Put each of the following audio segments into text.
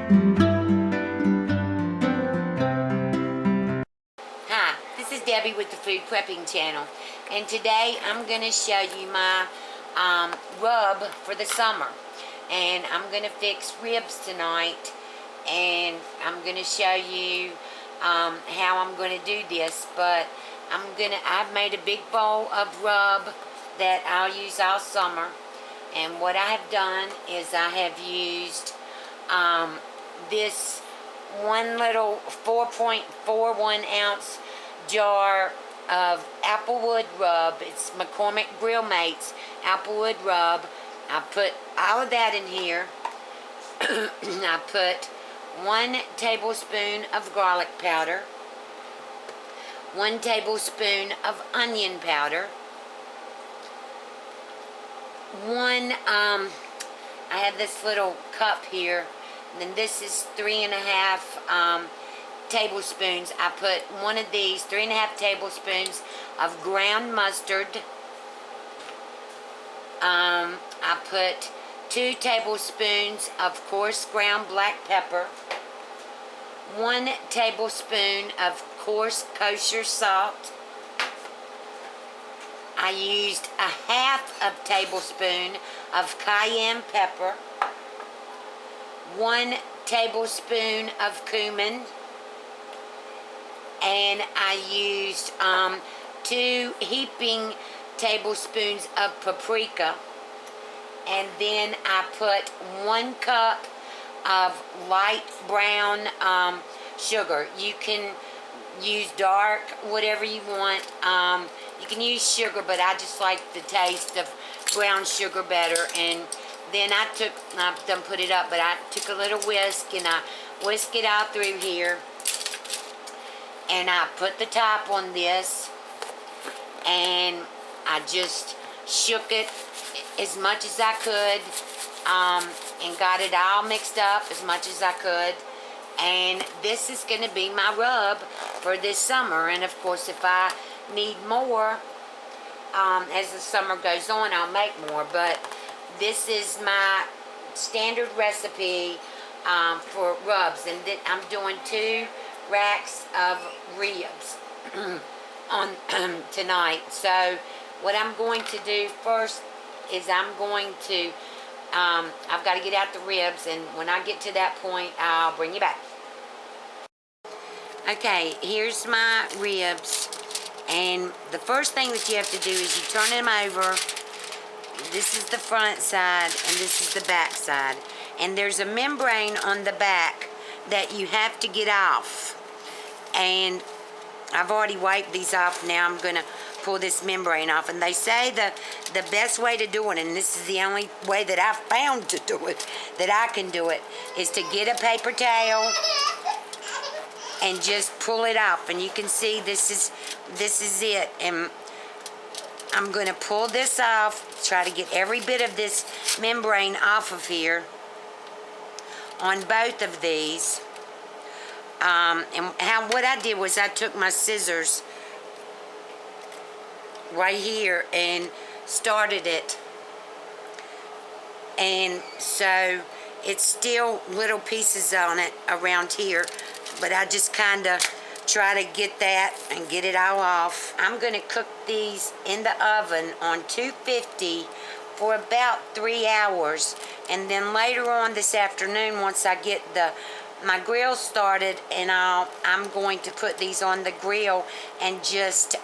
Hi, this is Debbie with the Food Prepping Channel, and today I'm going to show you my rub for the summer. And I'm going to fix ribs tonight, and I'm going to show you how I'm going to do this. But I've made a big bowl of rub that I'll use all summer. And what I have done is I have used this one little 4.41 ounce jar of Applewood rub. It's McCormick Grill Mates Applewood rub. I put all of that in here. I put 1 tablespoon of garlic powder, 1 tablespoon of onion powder, I have this little cup here, and then this is 3.5 tablespoons. I put one of these, 3.5 tablespoons of ground mustard. I put 2 tablespoons of coarse ground black pepper, 1 tablespoon of coarse kosher salt. I used a 1/2 tablespoon of cayenne pepper, 1 tablespoon of cumin, and I used 2 heaping tablespoons of paprika, and then I put 1 cup of light brown sugar. You can use dark, whatever you want. You can use sugar, but I just like the taste of brown sugar better. And then I've done put it up, but I took a little whisk and I whisked it out through here. And I put the top on this, and I just shook it as much as I could, and got it all mixed up as much as I could. And this is going to be my rub for this summer. And of course, if I need more as the summer goes on, I'll make more. But this is my standard recipe for rubs. And I'm doing 2 racks of ribs on tonight. So what I'm going to do first is I'm going to I've got to get out the ribs, and when I get to that point, I'll bring you back. Okay, here's my ribs, and the first thing that you have to do is you turn them over. This is the front side, and this is the back side, and there's a membrane on the back that you have to get off. And I've already wiped these off. Now I'm going to pull this membrane off. And they say the best way to do it, and this is the only way that I've found to do it, that I can do it, is to get a paper towel and just pull it off. And you can see this is it. And I'm going to pull this off, try to get every bit of this membrane off of here on both of these. What I did was I took my scissors right here and started it, and so it's still little pieces on it around here, but I just kind of try to get that and get it all off. I'm going to cook these in the oven on 250 for about 3 hours, and then later on this afternoon, once I get my grill started, and I'm going to put these on the grill and just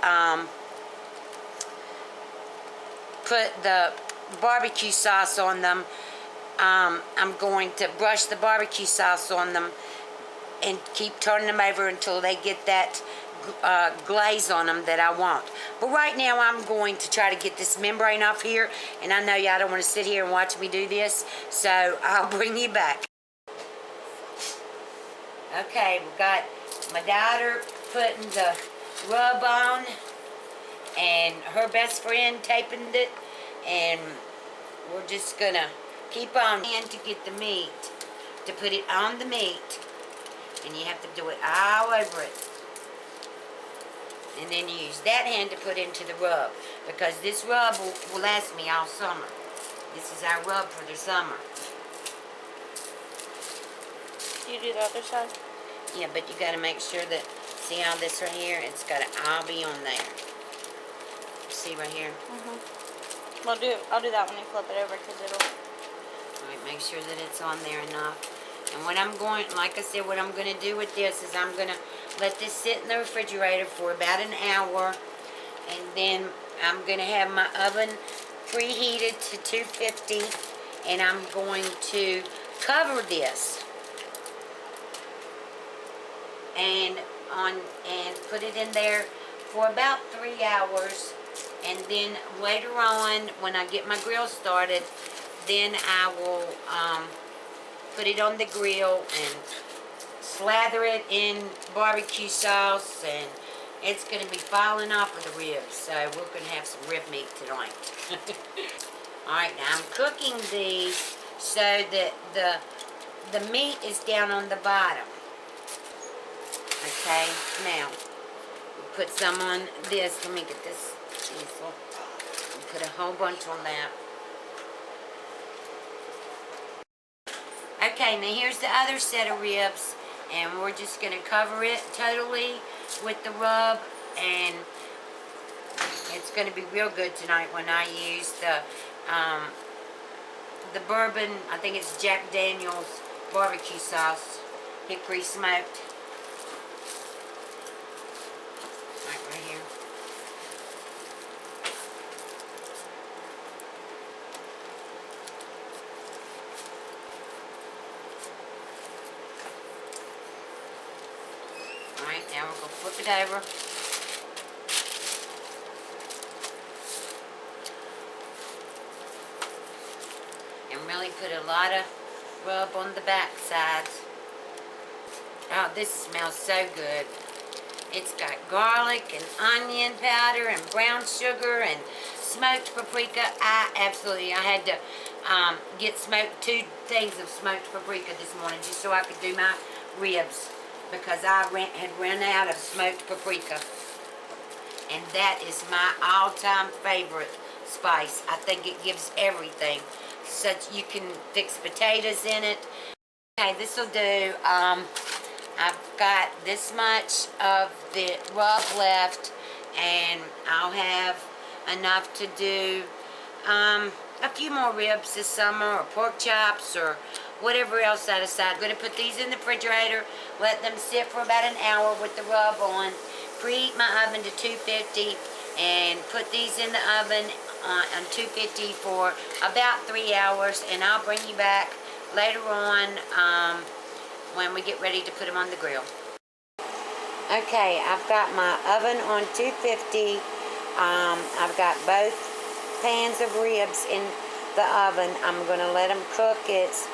put the barbecue sauce on them. I'm going to brush the barbecue sauce on them and keep turning them over until they get that glaze on them that I want. But right now I'm going to try to get this membrane off here, and I know y'all don't want to sit here and watch me do this, so I'll bring you back. Okay, we've got my daughter putting the rub on, and her best friend taping it, and we're just gonna keep on and to get the meat, to put it on the meat, and you have to do it all over it. And then use that hand to put into the rub, because this rub will last me all summer. This is our rub for the summer. You do the other side? Yeah, but you got to make sure that, see all this right here? It's got to all be on there. See right here? Mm-hmm. I'll do that when you flip it over because it'll... Alright, make sure that it's on there enough. And what I'm going, like I said, what I'm going to do with this is I'm going to let this sit in the refrigerator for about an hour. And then I'm going to have my oven preheated to 250. And I'm going to cover this. And put it in there for about 3 hours. And then later on, when I get my grill started, then I will put it on the grill and slather it in barbecue sauce, and it's going to be falling off of the ribs. So we're going to have some rib meat tonight. Alright, now I'm cooking these so that the meat is down on the bottom. Okay, now put some on this. Let me get this easel. Put a whole bunch on that. Okay, now here's the other set of ribs, and we're just going to cover it totally with the rub, and it's going to be real good tonight when I use the bourbon. I think it's Jack Daniel's barbecue sauce, hickory smoked. Right here. Alright, now we're going to flip it over. And really put a lot of rub on the back sides. Oh, this smells so good. It's got garlic and onion powder and brown sugar and smoked paprika. I had to get two things of smoked paprika this morning just so I could do my ribs, because I had run out of smoked paprika. And that is my all-time favorite spice. I think it gives everything. You can fix potatoes in it. Okay, this will do. I've got this much of the rub left, and I'll have enough to do a few more ribs this summer, or pork chops, or whatever else I decide. I'm going to put these in the refrigerator, let them sit for about an hour with the rub on, preheat my oven to 250, and put these in the oven on 250 for about 3 hours, and I'll bring you back later on when we get ready to put them on the grill. Okay, I've got my oven on 250. I've got both pans of ribs in the oven. I'm going to let them cook. It's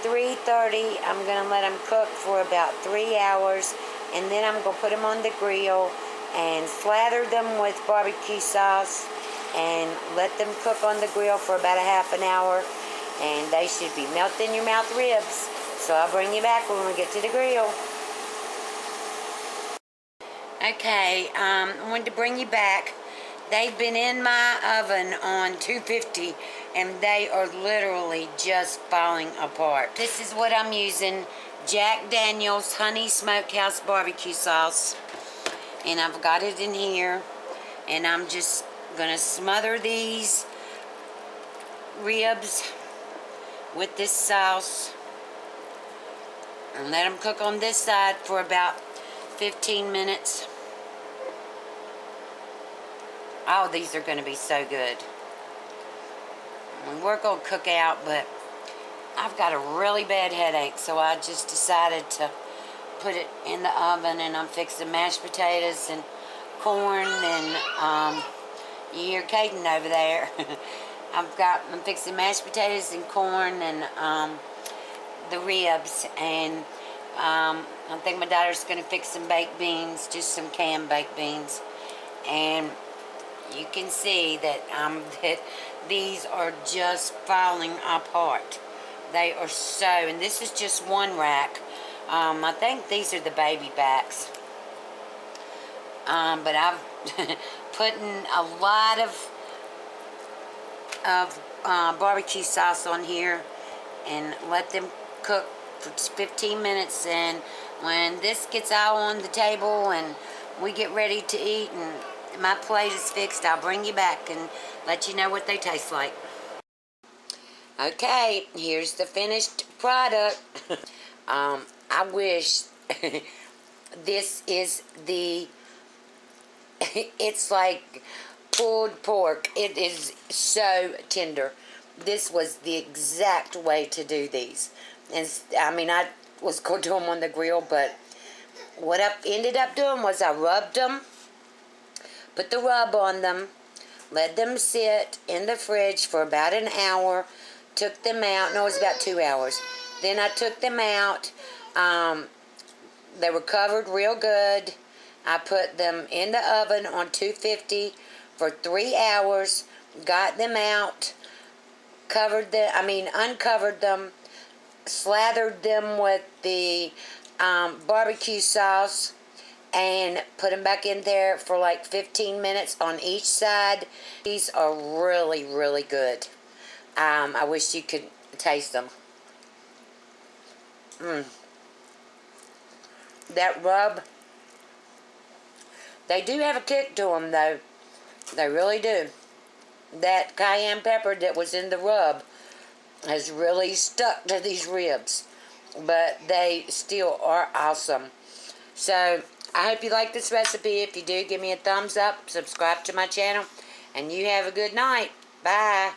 3:30. I'm going to let them cook for about 3 hours, and then I'm going to put them on the grill and slather them with barbecue sauce and let them cook on the grill for about a half an hour, and they should be melt-in-your-mouth ribs. So I'll bring you back when we get to the grill. Okay, I wanted to bring you back. They've been in my oven on 250, and they are literally just falling apart. This is what I'm using, Jack Daniel's Honey Smokehouse Barbecue Sauce. And I've got it in here, and I'm just gonna smother these ribs with this sauce and let them cook on this side for about 15 minutes. Oh, these are going to be so good. We're going to cook out, but I've got a really bad headache, so I just decided to put it in the oven, and I'm fixing mashed potatoes and corn, and you hear Caden over there. I'm fixing mashed potatoes and corn and the ribs, and I think my daughter's going to fix some baked beans, just some canned baked beans. And you can see that that these are just falling apart. They are so, and this is just one rack. I think these are the baby backs. But I've putting a lot of barbecue sauce on here and let them cook for 15 minutes, and when this gets all on the table and we get ready to eat and my plate is fixed, I'll bring you back and let you know what they taste like. Okay, here's the finished product. I wish this is the, it's like pulled pork. It is so tender. This was the exact way to do these. And I mean, I was going to do them on the grill, but what I ended up doing was I rubbed them, put the rub on them, let them sit in the fridge for about an hour, took them out. No, it was about 2 hours. Then I took them out. They were covered real good. I put them in the oven on 250 for 3 hours, got them out, uncovered them, slathered them with the barbecue sauce, and put them back in there for like 15 minutes on each side. These are really, really good. I wish you could taste them. That rub, they do have a kick to them though. They really do. That cayenne pepper that was in the rub has really stuck to these ribs, but they still are awesome. So I hope you like this recipe. If you do, give me a thumbs up, subscribe to my channel, and you have a good night. Bye.